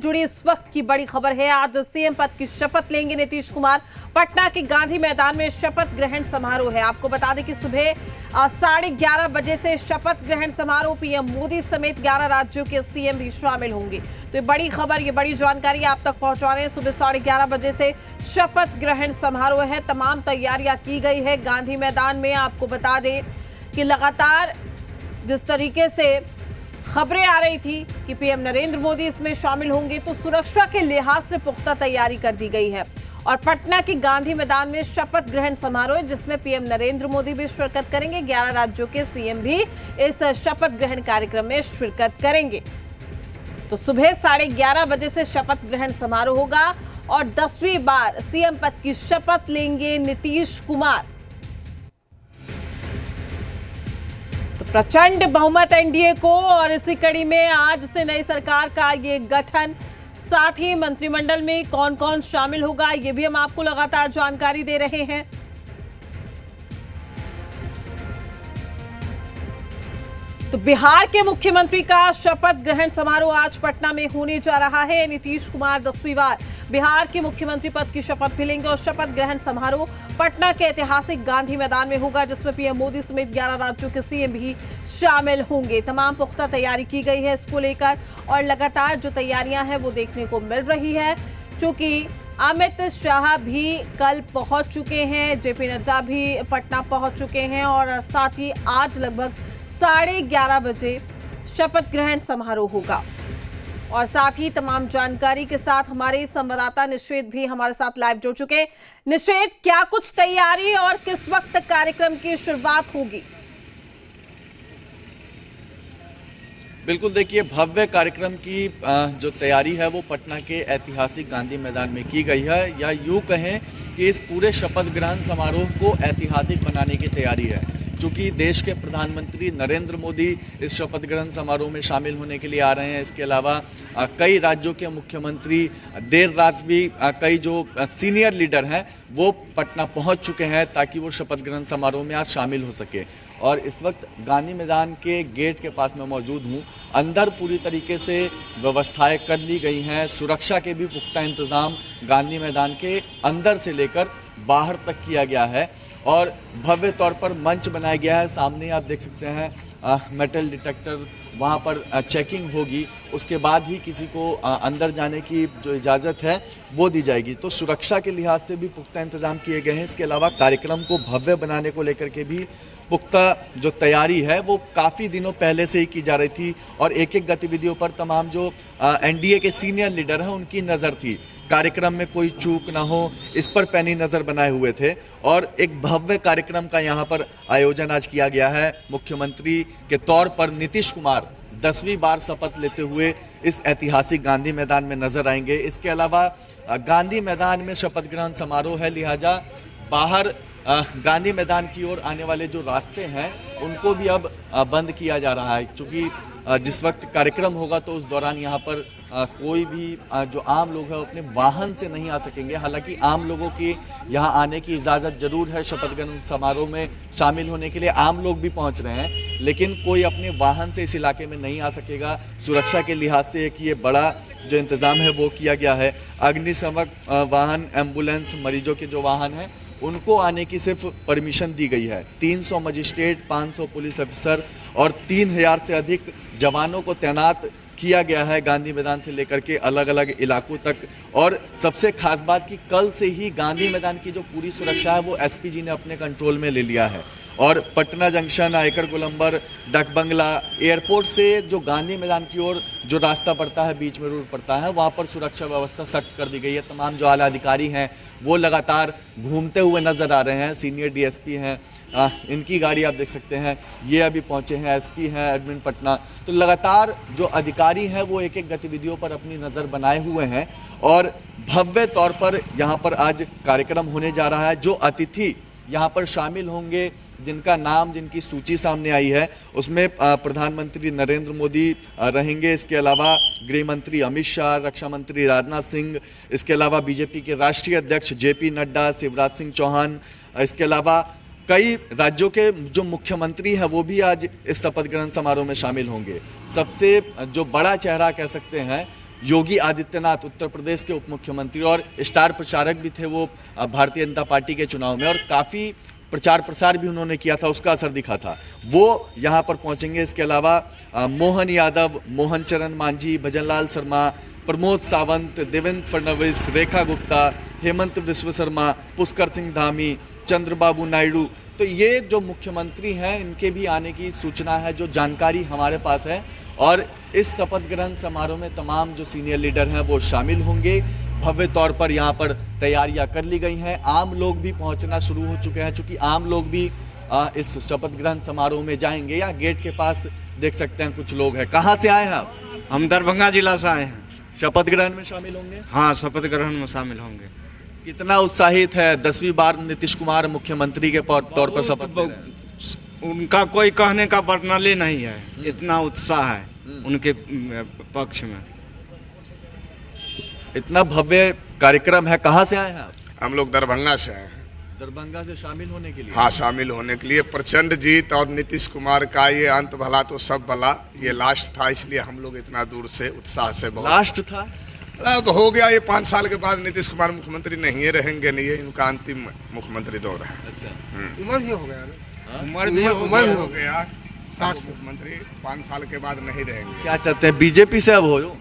जुड़ी इस वक्त की बड़ी खबर है। आज सीएम पद की शपथ लेंगे नीतीश कुमार। पटना के गांधी मैदान में शपथ ग्रहण समारोह है। आपको बता दें कि सुबह 11:30 बजे से शपथ ग्रहण समारोह पीएम मोदी समेत 11 राज्यों के सीएम भी शामिल होंगे। तो ये बड़ी खबर, ये बड़ी जानकारी आप तक पहुंचा रहे हैं। सुबह 11:30 बजे से शपथ ग्रहण समारोह है। तमाम तैयारियां की गई है गांधी मैदान में। आपको बता दें कि लगातार जिस तरीके से खबरें आ रही थी कि पीएम नरेंद्र मोदी इसमें शामिल होंगे, तो सुरक्षा के लिहाज से पुख्ता तैयारी कर दी गई है। और पटना के गांधी मैदान में शपथ ग्रहण समारोह जिसमें पीएम नरेंद्र मोदी भी शिरकत करेंगे। 11 राज्यों के सीएम भी इस शपथ ग्रहण कार्यक्रम में शिरकत करेंगे। तो सुबह 11:30 बजे से शपथ ग्रहण समारोह होगा और 10वीं बार सीएम पद की शपथ लेंगे नीतीश कुमार। प्रचंड बहुमत एनडीए को और इसी कड़ी में आज से नई सरकार का ये गठन, साथ ही मंत्रिमंडल में कौन कौन शामिल होगा ये भी हम आपको लगातार जानकारी दे रहे हैं। तो बिहार के मुख्यमंत्री का शपथ ग्रहण समारोह आज पटना में होने जा रहा है। नीतीश कुमार 10वीं बार बिहार के मुख्यमंत्री पद की शपथ भी लेंगे और शपथ ग्रहण समारोह पटना के ऐतिहासिक गांधी मैदान में होगा, जिसमें पीएम मोदी समेत 11 राज्यों के सीएम भी शामिल होंगे। तमाम पुख्ता तैयारी की गई है इसको लेकर और लगातार जो तैयारियां हैं वो देखने को मिल रही है। चूंकि अमित शाह भी कल पहुंच चुके हैं, जेपी नड्डा भी पटना पहुंच चुके हैं और साथ ही आज लगभग 11:30 बजे शपथ ग्रहण समारोह होगा। और साथ ही तमाम जानकारी के साथ हमारे संवाददाता निश्चित भी हमारे साथ लाइव जुड़ चुके हैं। निश्चित, क्या कुछ तैयारी और किस वक्त कार्यक्रम की शुरुआत होगी? बिल्कुल, देखिए, भव्य कार्यक्रम की जो तैयारी है वो पटना के ऐतिहासिक गांधी मैदान में की गई है, या यूँ कहें कि इस पूरे शपथ ग्रहण समारोह को ऐतिहासिक बनाने की तैयारी है। चूँकि देश के प्रधानमंत्री नरेंद्र मोदी इस शपथ ग्रहण समारोह में शामिल होने के लिए आ रहे हैं। इसके अलावा कई राज्यों के मुख्यमंत्री देर रात भी कई जो सीनियर लीडर हैं वो पटना पहुंच चुके हैं ताकि वो शपथ ग्रहण समारोह में आज शामिल हो सके। और इस वक्त गांधी मैदान के गेट के पास मैं मौजूद हूं। अंदर पूरी तरीके से व्यवस्थाएं कर ली गई हैं। सुरक्षा के भी पुख्ता इंतजाम गांधी मैदान के अंदर से लेकर बाहर तक किया गया है और भव्य तौर पर मंच बनाया गया है। सामने आप देख सकते हैं मेटल डिटेक्टर, वहाँ पर चेकिंग होगी, उसके बाद ही किसी को अंदर जाने की जो इजाज़त है वो दी जाएगी। तो सुरक्षा के लिहाज से भी पुख्ता इंतजाम किए गए हैं। इसके अलावा कार्यक्रम को भव्य बनाने को लेकर के भी पुख्ता जो तैयारी है वो काफ़ी दिनों पहले से ही की जा रही थी और एक एक गतिविधियों पर तमाम जो एनडीए के सीनियर लीडर हैं उनकी नज़र थी। कार्यक्रम में कोई चूक ना हो, इस पर पैनी नज़र बनाए हुए थे और एक भव्य कार्यक्रम का यहाँ पर आयोजन आज किया गया है। मुख्यमंत्री के तौर पर नीतीश कुमार 10वीं बार शपथ लेते हुए इस ऐतिहासिक गांधी मैदान में नजर आएंगे। इसके अलावा गांधी मैदान में शपथ ग्रहण समारोह है, लिहाजा बाहर गांधी मैदान की ओर आने वाले जो रास्ते हैं उनको भी अब बंद किया जा रहा है। क्योंकि जिस वक्त कार्यक्रम होगा तो उस दौरान यहाँ पर कोई भी जो आम लोग हैं अपने वाहन से नहीं आ सकेंगे। हालांकि आम लोगों की यहाँ आने की इजाज़त जरूर है। शपथ ग्रहण समारोह में शामिल होने के लिए आम लोग भी पहुँच रहे हैं, लेकिन कोई अपने वाहन से इस इलाके में नहीं आ सकेगा। सुरक्षा के लिहाज से एक ये बड़ा जो इंतज़ाम है वो किया गया है। अग्निशमक वाहन, एम्बुलेंस, मरीजों के जो वाहन हैं उनको आने की सिर्फ परमिशन दी गई है। 300 मजिस्ट्रेट, 500 पुलिस अफसर और 3000 से अधिक जवानों को तैनात किया गया है गांधी मैदान से लेकर के अलग अलग इलाकों तक। और सबसे खास बात कि कल से ही गांधी मैदान की जो पूरी सुरक्षा है वो एसपी जी ने अपने कंट्रोल में ले लिया है और पटना जंक्शन, आयकर गोलंबर, डक बंगला, एयरपोर्ट से जो गांधी मैदान की ओर जो रास्ता पड़ता है, बीच में रोड पड़ता है, वहाँ पर सुरक्षा व्यवस्था सख्त कर दी गई है। तमाम जो आला अधिकारी हैं वो लगातार घूमते हुए नजर आ रहे हैं। सीनियर डीएसपी हैं, इनकी गाड़ी आप देख सकते हैं, ये अभी पहुँचे हैं। एसपी हैं एडमिन पटना। तो लगातार जो अधिकारी हैं वो एक एक गतिविधियों पर अपनी नज़र बनाए हुए हैं और भव्य तौर पर यहाँ पर आज कार्यक्रम होने जा रहा है। जो अतिथि यहाँ पर शामिल होंगे, जिनका नाम, जिनकी सूची सामने आई है, उसमें प्रधानमंत्री नरेंद्र मोदी रहेंगे। इसके अलावा गृह मंत्री अमित शाह, रक्षा मंत्री राजनाथ सिंह, इसके अलावा बीजेपी के राष्ट्रीय अध्यक्ष जेपी नड्डा, शिवराज सिंह चौहान, इसके अलावा कई राज्यों के जो मुख्यमंत्री हैं वो भी आज इस शपथ ग्रहण समारोह में शामिल होंगे। सबसे जो बड़ा चेहरा कह सकते हैं योगी आदित्यनाथ उत्तर प्रदेश के उप मुख्यमंत्री और स्टार प्रचारक भी थे वो भारतीय जनता पार्टी के चुनाव में, और काफ़ी प्रचार प्रसार भी उन्होंने किया था, उसका असर दिखा था। वो यहाँ पर पहुँचेंगे। इसके अलावा मोहन यादव, मोहन चरण मांझी, भजनलाल शर्मा, प्रमोद सावंत, देवेंद्र फडणवीस, रेखा गुप्ता, हेमंत विश्व शर्मा, पुष्कर सिंह धामी, चंद्रबाबू नायडू, तो ये जो मुख्यमंत्री हैं इनके भी आने की सूचना है, जो जानकारी हमारे पास है। और इस शपथ ग्रहण समारोह में तमाम जो सीनियर लीडर हैं वो शामिल होंगे। भव्य तौर पर यहाँ पर तैयारियां कर ली गई हैं। आम लोग भी पहुँचना शुरू हो चुके हैं, चूँकि आम लोग भी इस शपथ ग्रहण समारोह में जाएंगे। यहाँ गेट के पास देख सकते हैं कुछ लोग हैं। कहाँ से आए हैं आप? हम दरभंगा जिला से आए हैं। शपथ ग्रहण में शामिल होंगे? हाँ, शपथ ग्रहण में शामिल होंगे। कितना उत्साहित है? 10वीं बार नीतीश कुमार मुख्यमंत्री के तौर पर शपथ ले रहे हैं। उनका कोई कहने का वर्णन नहीं है, इतना उत्साह है उनके पक्ष में। इतना भव्य कार्यक्रम है। कहाँ से आए हैं आप? हम लोग दरभंगा से आए हैं। दरभंगा से शामिल होने के लिए? हाँ, शामिल होने के लिए। प्रचंड जीत और नीतीश कुमार का ये अंत भला तो सब भला, ये लास्ट था, इसलिए हम लोग इतना दूर से उत्साह से बहुत। लास्ट था? अब हो गया, ये 5 साल के बाद नीतीश कुमार मुख्यमंत्री नहीं रहेंगे, नहीं, ये इनका अंतिम मुख्यमंत्री दौर है। अच्छा, उम्र भी हो गया ना? उम्र भी हो गया, 60 मुख्यमंत्री 5 साल के बाद नहीं रहेंगे। क्या चाहते हैं? बीजेपी से अब हो?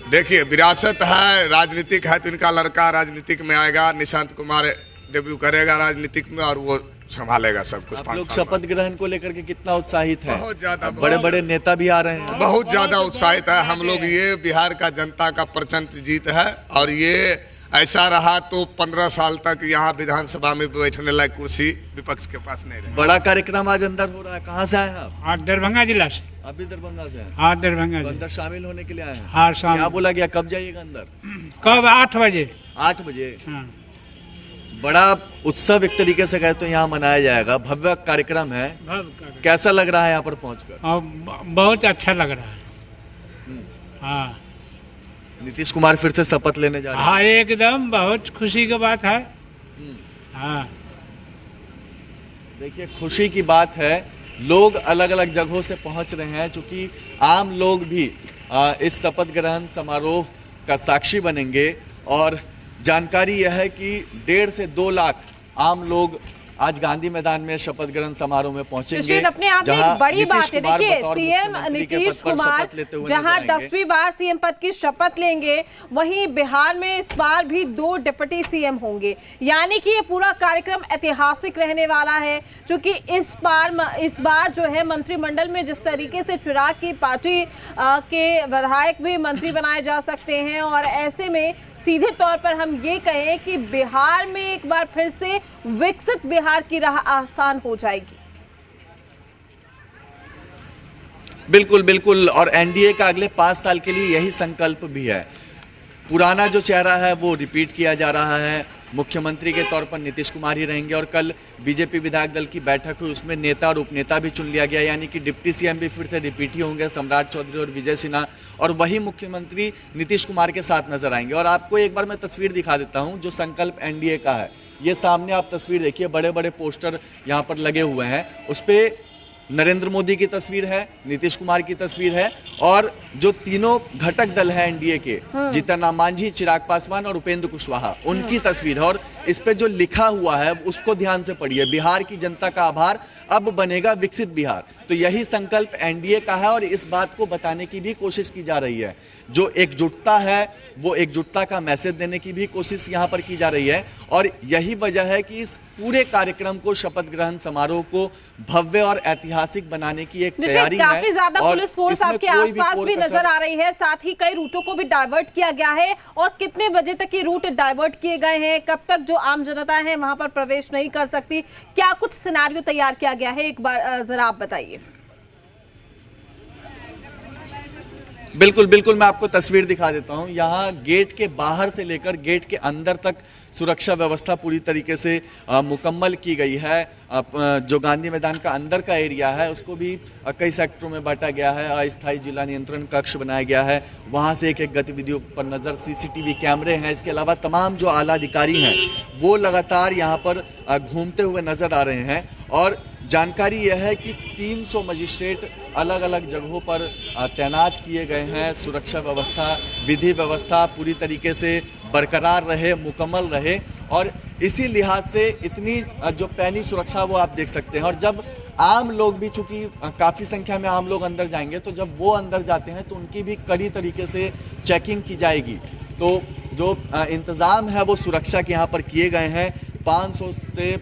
देखिए, विरासत है, राजनीतिक है, तो इनका लड़का राजनीतिक में आएगा। निशांत कुमार डेब्यू करेगा राजनीतिक में और वो संभालेगा सब कुछ। आप लोग शपथ ग्रहण को लेकर के कितना उत्साहित है? बहुत ज्यादा। बड़े बड़े नेता भी आ रहे हैं। बहुत ज्यादा उत्साहित है हम लोग। ये बिहार का जनता का प्रचंड जीत है, और ये ऐसा रहा तो 15 साल तक यहाँ विधानसभा में बैठने लायक कुर्सी विपक्ष के पास नहीं रही। बड़ा कार्यक्रम आज अंदर हो रहा है। कहाँ से आए हैं आप? आज दरभंगा जिला से। अभी दरभंगा से हैं? हाँ, दरभंगा तो जिला। अंदर शामिल होने के लिए आए हैं? हाँ, शामिल। क्या बोला गया? कब जाइएगा अंदर? कब? 8 बजे। 8 बजे? हाँ। बड़ा उत्सव एक तरीके से कहे तो यहाँ मनाया जाएगा। भव्य कार्यक्रम है। कैसा लग रहा है यहाँ पर पहुंचकर? बहुत अच्छा लग रहा है। हाँ, नीतीश कुमार फिर से शपथ लेने जा रहे हैं। हाँ, एकदम बहुत खुशी की बात है। हाँ, देखिए, खुशी की बात है। लोग अलग अलग जगहों से पहुंच रहे हैं, चूंकि आम लोग भी इस शपथ ग्रहण समारोह का साक्षी बनेंगे। और जानकारी यह है कि 1.5 से 2 लाख आम लोग आज गांधी मैदान में शपथ ग्रहण समारोह में पहुंचेंगे। अपने आप में एक बड़ी बात है। देखिए, सीएम नीतीश कुमार जहां 10वीं बार सीएम पद की शपथ लेंगे, वहीं बिहार में इस बार भी 2 डिप्टी सीएम होंगे। यानी कि ये पूरा कार्यक्रम ऐतिहासिक रहने वाला है, क्योंकि इस बार जो है मंत्रिमंडल में जिस तरीके से चिराग की पार्टी के विधायक भी मंत्री बनाए जा सकते हैं, और ऐसे में सीधे तौर पर हम ये कहें कि बिहार में एक बार फिर से विकसित बिहार की राह आसान हो जाएगी। बिल्कुल बिल्कुल। और एनडीए का अगले 5 साल के लिए यही संकल्प भी है। पुराना जो चेहरा है वो रिपीट किया जा रहा है। मुख्यमंत्री के तौर पर नीतीश कुमार ही रहेंगे, और कल बीजेपी विधायक दल की बैठक हुई, उसमें नेता और उपनेता भी चुन लिया गया। यानी कि डिप्टी सीएम भी फिर से रिपीट ही होंगे, सम्राट चौधरी और विजय सिन्हा, और वही मुख्यमंत्री नीतीश कुमार के साथ नजर आएंगे। और आपको एक बार मैं तस्वीर दिखा देता हूं जो संकल्प एनडीए का है। ये सामने आप तस्वीर देखिए, बड़े बड़े पोस्टर यहाँ पर लगे हुए हैं। उस पर नरेंद्र मोदी की तस्वीर है, नीतीश कुमार की तस्वीर है, और जो तीनों घटक दल हैं एनडीए के, जीतन राम मांझी, चिराग पासवान और उपेंद्र कुशवाहा, उनकी तस्वीर है। और इस पे जो लिखा हुआ है उसको ध्यान से पढ़िए, बिहार की जनता का आभार, अब बनेगा विकसित बिहार। तो यही संकल्प एनडीए का है, और इस बात को बताने की भी कोशिश की जा रही है। जो एकजुटता है वो एकजुटता का मैसेज देने की भी कोशिश यहाँ पर की जा रही है। और यही वजह है कि इस पूरे कार्यक्रम को, शपथ ग्रहण समारोह को भव्य और ऐतिहासिक बनाने की एक तैयारी है। काफी ज्यादा पुलिस फोर्स आपके आसपास भी नजर आ रही है, साथ ही कई रूटों को भी डाइवर्ट किया गया है। और कितने बजे तक ये रूट डाइवर्ट किए गए हैं, कब तक जो आम जनता है वहां पर प्रवेश नहीं कर सकती, क्या कुछ सिनेरियो तैयार किया गया है, एक बार जरा आप बताइए। बिल्कुल बिल्कुल, मैं आपको तस्वीर दिखा देता हूं। यहाँ गेट के बाहर से लेकर गेट के अंदर तक सुरक्षा व्यवस्था पूरी तरीके से मुकम्मल की गई है। जो गांधी मैदान का अंदर का एरिया है उसको भी कई सेक्टरों में बांटा गया है। अस्थायी जिला नियंत्रण कक्ष बनाया गया है, वहाँ से एक एक गतिविधियों पर नज़र, सीसीटीवी कैमरे हैं। इसके अलावा तमाम जो आला अधिकारी हैं वो लगातार यहाँ पर घूमते हुए नज़र आ रहे हैं। और जानकारी यह है कि 300 मजिस्ट्रेट अलग अलग जगहों पर तैनात किए गए हैं। सुरक्षा व्यवस्था, विधि व्यवस्था पूरी तरीके से बरकरार रहे, मुकम्मल रहे, और इसी लिहाज से इतनी जो पैनी सुरक्षा वो आप देख सकते हैं। और जब आम लोग भी, चूंकि काफ़ी संख्या में आम लोग अंदर जाएंगे, तो जब वो अंदर जाते हैं तो उनकी भी कड़ी तरीके से चेकिंग की जाएगी। तो जो इंतज़ाम है वो सुरक्षा के यहाँ पर किए गए हैं। 500 से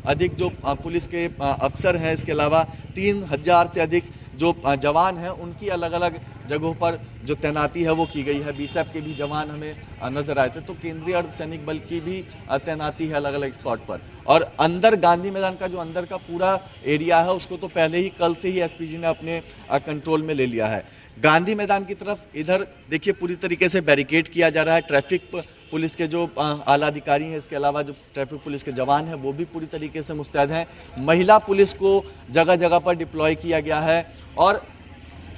अधिक जो पुलिस के अफसर हैं, इसके अलावा 3000 से अधिक जो जवान हैं, उनकी अलग अलग जगहों पर जो तैनाती है वो की गई है। बीएसएफ के भी जवान हमें नजर आए थे, तो केंद्रीय अर्धसैनिक बल की भी तैनाती है अलग अलग स्पॉट पर। और अंदर गांधी मैदान का जो अंदर का पूरा एरिया है, उसको तो पहले ही, कल से ही एसपीजी ने अपने कंट्रोल में ले लिया है। गांधी मैदान की तरफ इधर देखिए पूरी तरीके से बैरिकेड किया जा रहा है। ट्रैफिक पुलिस के जो आला अधिकारी हैं, इसके अलावा जो ट्रैफिक पुलिस के जवान हैं, वो भी पूरी तरीके से मुस्तैद हैं। महिला पुलिस को जगह जगह पर डिप्लॉय किया गया है। और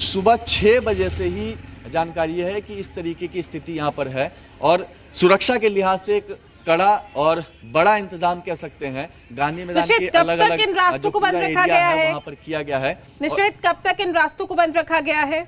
सुबह 6 बजे से ही जानकारी है कि इस तरीके की स्थिति यहाँ पर है, और सुरक्षा के लिहाज से एक कड़ा और बड़ा इंतजाम कह सकते हैं। गांधी मैदान के अलग अलग इन रास्तों को बंद रखा गया है, वहाँ पर किया गया है। निश्चित, कब तक इन रास्तों को बंद रखा गया है?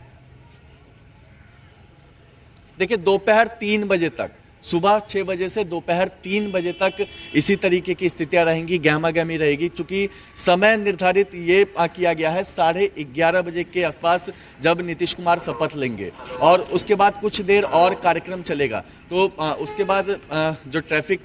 देखिए, दोपहर 3 बजे तक, सुबह 6 बजे से दोपहर 3 बजे तक इसी तरीके की स्थितियां रहेंगी, गहमागहमी रहेगी। चूंकि समय निर्धारित ये किया गया है 11:30 बजे के आसपास, जब नीतीश कुमार शपथ लेंगे, और उसके बाद कुछ देर और कार्यक्रम चलेगा। तो उसके बाद जो ट्रैफिक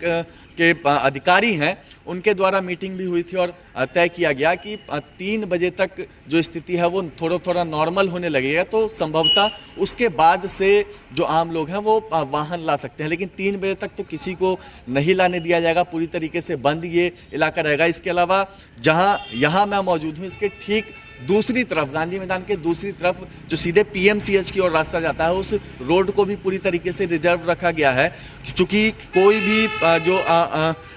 के अधिकारी हैं, उनके द्वारा मीटिंग भी हुई थी और तय किया गया कि 3 बजे तक जो स्थिति है वो थोड़ा थोड़ा नॉर्मल होने लगेगा, तो संभवतः उसके बाद से जो आम लोग हैं वो वाहन ला सकते हैं। लेकिन 3 बजे तक तो किसी को नहीं लाने दिया जाएगा, पूरी तरीके से बंद ये इलाका रहेगा। इसके अलावा यहाँ मैं मौजूद हूँ, इसके ठीक दूसरी तरफ, गांधी मैदान के दूसरी तरफ जो सीधे पीएमसीएच की ओर रास्ता जाता है, उस रोड को भी पूरी तरीके से रिजर्व रखा गया है। क्योंकि कोई भी जो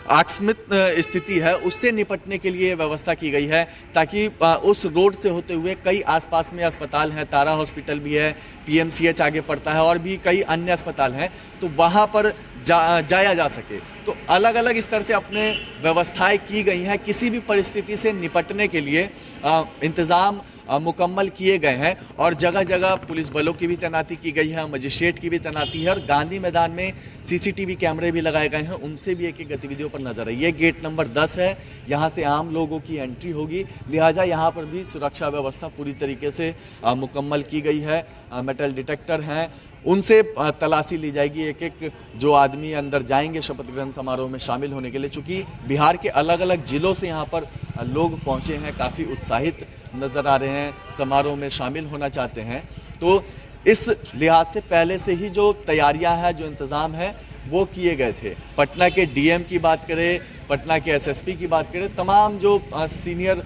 आकस्मिक स्थिति है उससे निपटने के लिए व्यवस्था की गई है, ताकि उस रोड से होते हुए कई आसपास में अस्पताल हैं, तारा हॉस्पिटल भी है, पीएमसीएच आगे पड़ता है, और भी कई अन्य अस्पताल हैं, तो वहाँ पर जाया जा सके। तो अलग अलग स्तर से अपने व्यवस्थाएं की गई हैं। किसी भी परिस्थिति से निपटने के लिए इंतज़ाम मुकम्मल किए गए हैं, और जगह जगह पुलिस बलों की भी तैनाती की गई है, मजिस्ट्रेट की भी तैनाती है, और गांधी मैदान में सीसीटीवी कैमरे भी लगाए गए हैं, उनसे भी एक एक गतिविधियों पर नजर है। ये गेट नंबर 10 है, यहाँ से आम लोगों की एंट्री होगी, लिहाजा यहाँ पर भी सुरक्षा व्यवस्था पूरी तरीके से मुकम्मल की गई है। मेटल डिटेक्टर हैं, उनसे तलाशी ली जाएगी, एक एक जो आदमी अंदर जाएंगे शपथ ग्रहण समारोह में शामिल होने के लिए। चूँकि बिहार के अलग अलग जिलों से यहाँ पर लोग पहुँचे हैं, काफ़ी उत्साहित नज़र आ रहे हैं, समारोह में शामिल होना चाहते हैं। तो इस लिहाज से पहले से ही जो तैयारियां हैं, जो इंतज़ाम है, वो किए गए थे। पटना के डीएम की बात करें, पटना के एसएसपी की बात करें, तमाम जो सीनियर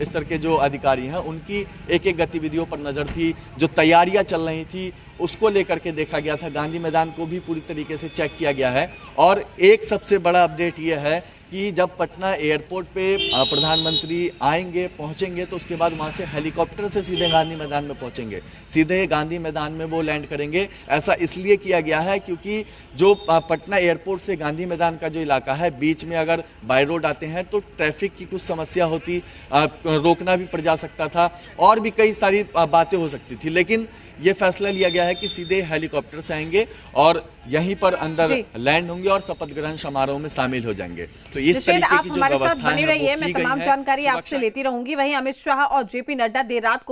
स्तर के जो अधिकारी हैं, उनकी एक एक गतिविधियों पर नज़र थी। जो तैयारियां चल रही थी उसको लेकर के देखा गया था। गांधी मैदान को भी पूरी तरीके से चेक किया गया है। और एक सबसे बड़ा अपडेट ये है कि जब पटना एयरपोर्ट पे प्रधानमंत्री आएंगे, पहुंचेंगे, तो उसके बाद वहां से हेलीकॉप्टर से सीधे गांधी मैदान में पहुंचेंगे, सीधे गांधी मैदान में वो लैंड करेंगे। ऐसा इसलिए किया गया है क्योंकि जो पटना एयरपोर्ट से गांधी मैदान का जो इलाका है, बीच में अगर बाय रोड आते हैं तो ट्रैफिक की कुछ समस्या होती, रोकना भी पड़ जा सकता था, और भी कई सारी बातें हो सकती थी। लेकिन ये फैसला लिया गया है कि सीधे हेलीकॉप्टर से आएंगे और यहीं पर अंदर लैंड होंगे और शपथ ग्रहण समारोह में शामिल हो जाएंगे। तो इस तरीके की जो व्यवस्था है, मैं तमाम जानकारी आपसे लेती रहूंगी। वहीं अमित शाह और जेपी नड्डा देर रात को